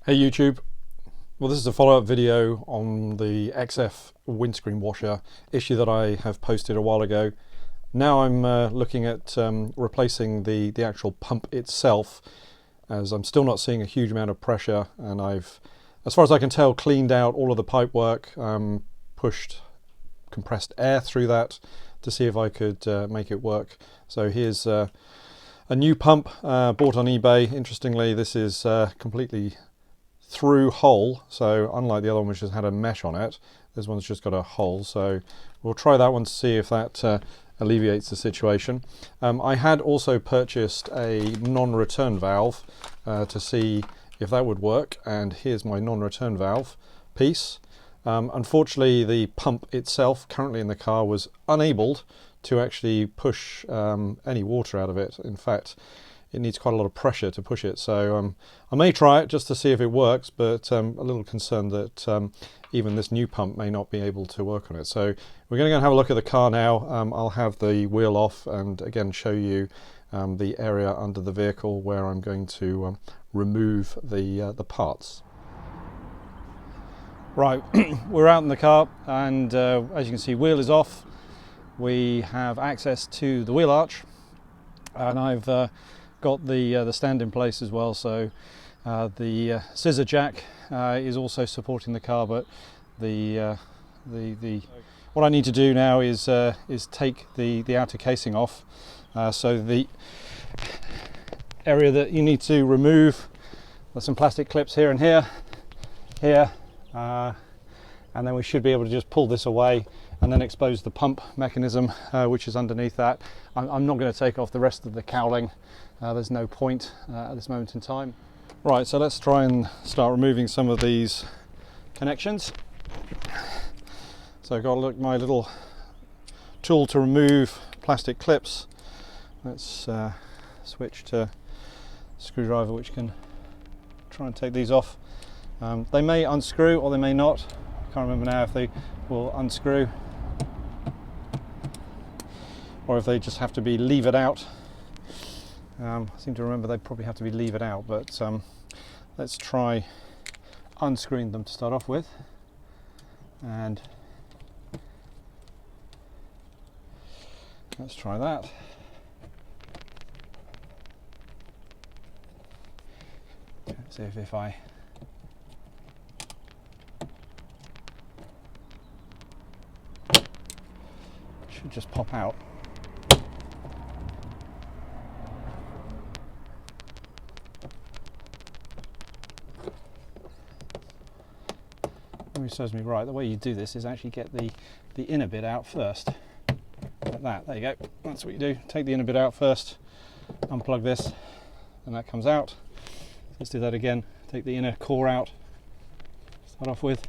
Hey YouTube, well this is a follow-up video on the XF windscreen washer issue that I have posted a while ago. Now I'm looking at replacing the actual pump itself, as I'm still not seeing a huge amount of pressure, and I've, as far as I can tell, cleaned out all of the pipe work, pushed compressed air through that to see if I could make it work. So here's a new pump bought on eBay. Interestingly, this is completely through hole, so unlike the other one which just had a mesh on it, this one's just got a hole. So we'll try that one to see if that alleviates the situation. I had also purchased a non-return valve to see if that would work, and here's my non-return valve piece. Unfortunately, the pump itself currently in the car was unable to actually push any water out of it. In fact, it needs quite a lot of pressure to push it, so I may try it just to see if it works, but a little concerned that even this new pump may not be able to work on it. So we're going to go and have a look at the car now. I'll have the wheel off and again show you the area under the vehicle where I'm going to remove the parts. Right, we're out in the car, and as you can see, wheel is off. We have access to the wheel arch, and I've got the stand in place as well, so the scissor jack is also supporting the car, but what I need to do now is take the outer casing off. So the area that you need to remove, there's some plastic clips here and here, and then we should be able to just pull this away and then expose the pump mechanism, which is underneath that. I'm not going to take off the rest of the cowling. There's no point at this moment in time. Right, so let's try and start removing some of these connections. So I've got my little tool to remove plastic clips. Let's switch to screwdriver, which can try and take these off. They may unscrew or they may not. I can't remember now if they will unscrew or if they just have to be levered out. I seem to remember they probably have to be levered out, but let's try unscrewing them to start off with. And let's try that. Let's see if I should just pop out. Memory serves me right, the way you do this is actually get the inner bit out first, like that. There you go, that's what you do. Take the inner bit out first, unplug this, and that comes out. Let's do that again. Take the inner core out, start off with.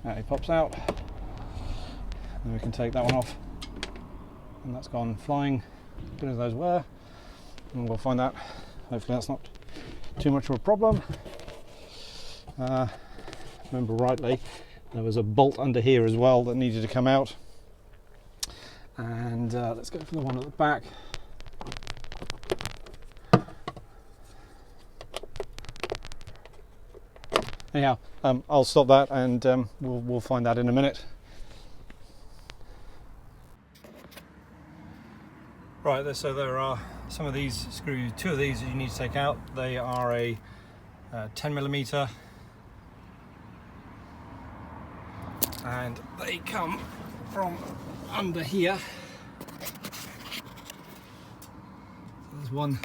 Now it pops out, then we can take that one off, and that's gone flying, good as those were, and we'll find that. Hopefully that's not too much of a problem. Remember rightly, there was a bolt under here as well that needed to come out, and let's go for the one at the back. Anyhow, I'll stop that, and we'll find that in a minute. Right, so there are some of these screws, two of these that you need to take out. They are a 10mm, and they come from under here. There's one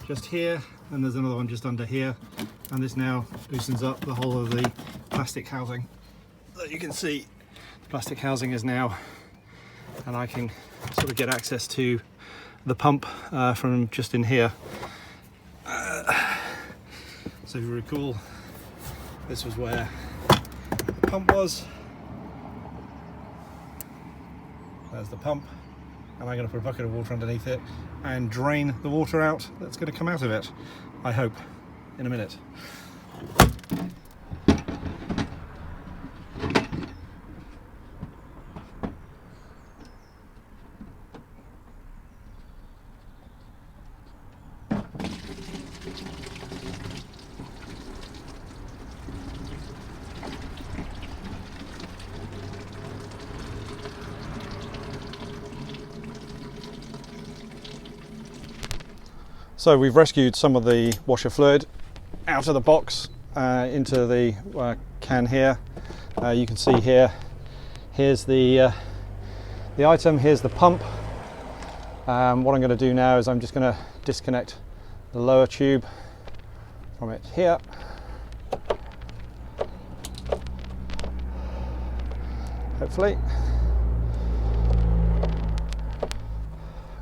just here, and there's another one just under here, and this now loosens up the whole of the plastic housing. So you can see the plastic housing is now, and I can sort of get access to the pump from just in here. So if you recall, this was where the pump was. There's the pump, and I'm going to put a bucket of water underneath it and drain the water out that's going to come out of it, I hope, in a minute. So we've rescued some of the washer fluid out of the box into the can here. You can see here's the item, here's the pump. What I'm going to do now is I'm just going to disconnect the lower tube from it here. Hopefully.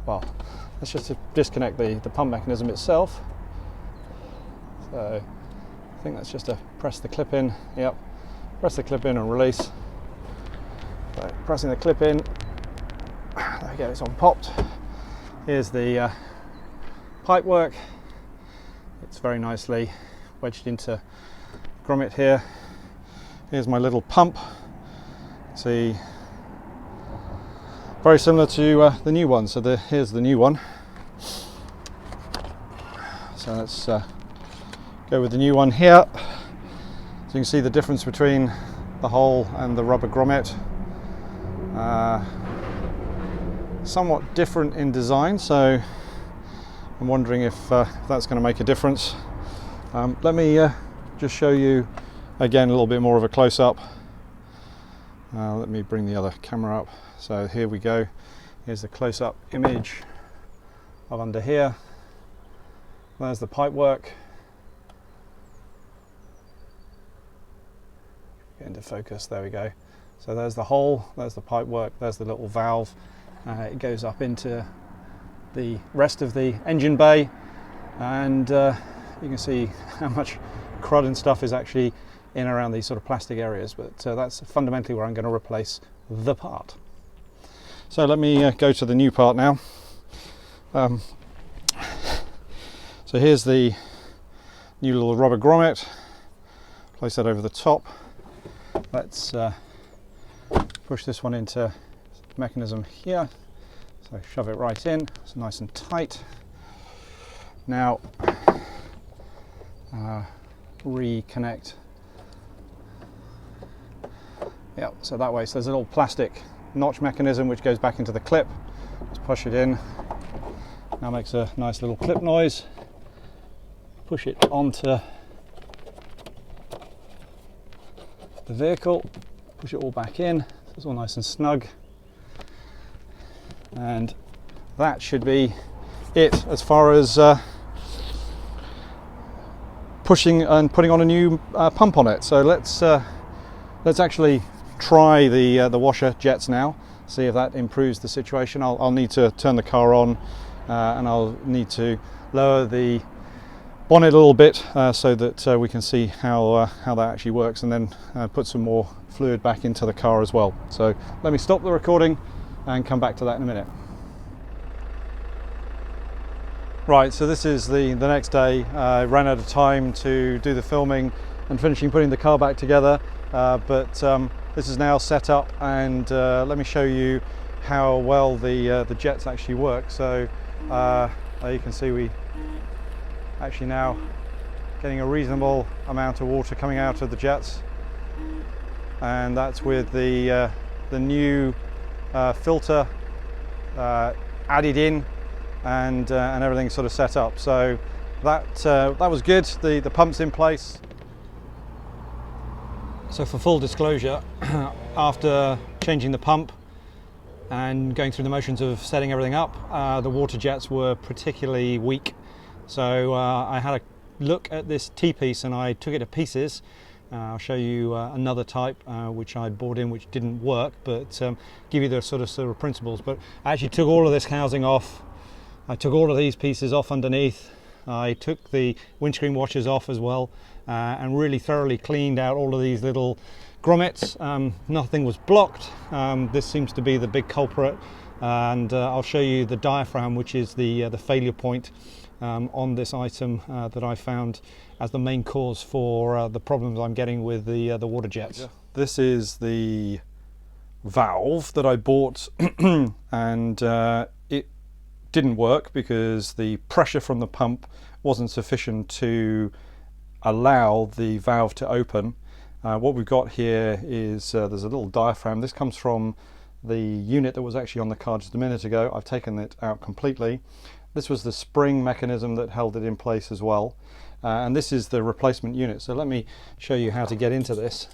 Well, let's just disconnect the pump mechanism itself. So I think that's just to press the clip in. Yep, press the clip in and release. So pressing the clip in, there we go, it's on popped. Here's the pipe work. It's very nicely wedged into grommet here. Here's my little pump. See, very similar to the new one. So here's the new one. So let's go with the new one here. So you can see the difference between the hole and the rubber grommet. Somewhat different in design, so I'm wondering if that's going to make a difference. Let me just show you again a little bit more of a close-up. Let me bring the other camera up. So here we go. Here's the close-up image of under here. There's the pipe work. Get into focus, there we go. So there's the hole, there's the pipe work, there's the little valve. It goes up into the rest of the engine bay, and you can see how much crud and stuff is actually in around these sort of plastic areas, but that's fundamentally where I'm going to replace the part. So let me go to the new part now. So here's the new little rubber grommet. Place that over the top. Let's push this one into the mechanism here. So shove it right in, it's nice and tight. Now reconnect. Yeah, so that way, so there's a little plastic notch mechanism which goes back into the clip. Just push it in. Now makes a nice little clip noise. Push it onto the vehicle. Push it all back in. So it's all nice and snug. And that should be it as far as pushing and putting on a new pump on it. So let's actually try the washer jets now, see if that improves the situation. I'll need to turn the car on and I'll need to lower the bonnet a little bit so that we can see how that actually works, and then put some more fluid back into the car as well. So let me stop the recording and come back to that in a minute. Right, so this is the next day. I ran out of time to do the filming and finishing putting the car back together, but this is now set up, and let me show you how well the jets actually work. So you can see we actually now getting a reasonable amount of water coming out of the jets, and that's with the new filter added in, and everything sort of set up. So that was good. The pump's in place. So for full disclosure, after changing the pump and going through the motions of setting everything up, the water jets were particularly weak. So I had a look at this T-piece and I took it to pieces. I'll show you another type which I bought in, which didn't work, but give you the sort of principles. But I actually took all of this housing off. I took all of these pieces off underneath. I took the windscreen washers off as well, and really thoroughly cleaned out all of these little grommets. Nothing was blocked. This seems to be the big culprit, and I'll show you the diaphragm, which is the failure point on this item that I found as the main cause for the problems I'm getting with the water jets. Yeah. This is the valve that I bought and it didn't work because the pressure from the pump wasn't sufficient to allow the valve to open. What we've got here is there's a little diaphragm. This comes from the unit that was actually on the car just a minute ago. I've taken it out completely. this was the spring mechanism that held it in place as well. And this is the replacement unit. So let me show you how to get into this.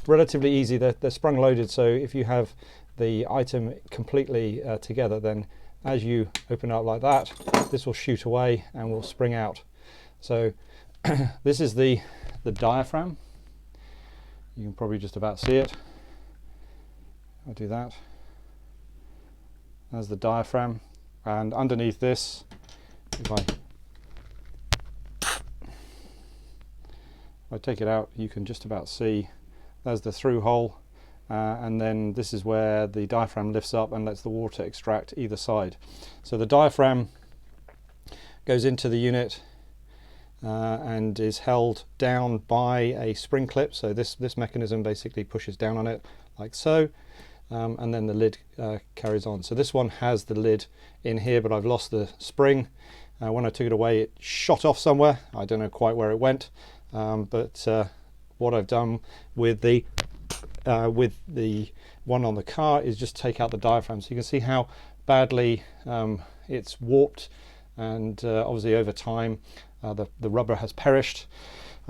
Relatively easy, they're sprung loaded, so if you have the item completely together, then as you open it up like that, this will shoot away and will spring out. So this is the diaphragm. You can probably just about see it. I'll do that. There's the diaphragm, and underneath this, if I take it out, you can just about see there's the through hole, and then this is where the diaphragm lifts up and lets the water extract either side. So the diaphragm goes into the unit and is held down by a spring clip. So this mechanism basically pushes down on it like so, and then the lid carries on. So this one has the lid in here, but I've lost the spring. When I took it away, it shot off somewhere. I don't know quite where it went. But what I've done with the one on the car is just take out the diaphragm, so you can see how badly it's warped, and obviously over time the rubber has perished.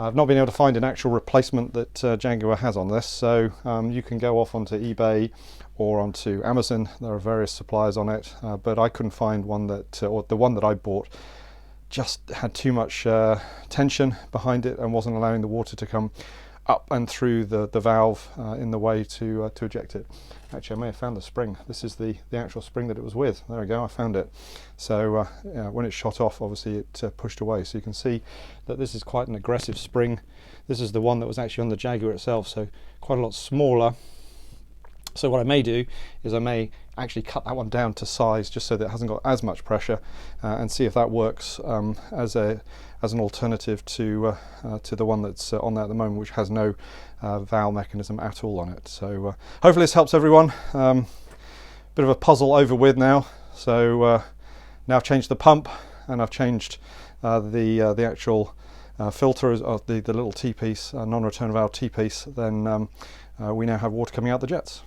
I've not been able to find an actual replacement that Jaguar has on this, so you can go off onto eBay or onto Amazon. There are various suppliers on it, but I couldn't find one that, or the one that I bought just had too much tension behind it and wasn't allowing the water to come up and through the valve in the way to eject it. Actually, I may have found the spring. This is the actual spring that it was with. There we go, I found it. So when it shot off, obviously it pushed away. So you can see that this is quite an aggressive spring. This is the one that was actually on the Jaguar itself, so quite a lot smaller. So what I may do is I may actually cut that one down to size, just so that it hasn't got as much pressure, and see if that works as an alternative to the one that's on there at the moment, which has no valve mechanism at all on it. So hopefully this helps everyone. Bit of a puzzle over with now. So now I've changed the pump, and I've changed the actual filter of the little T-piece, non-return valve T-piece. Then we now have water coming out the jets.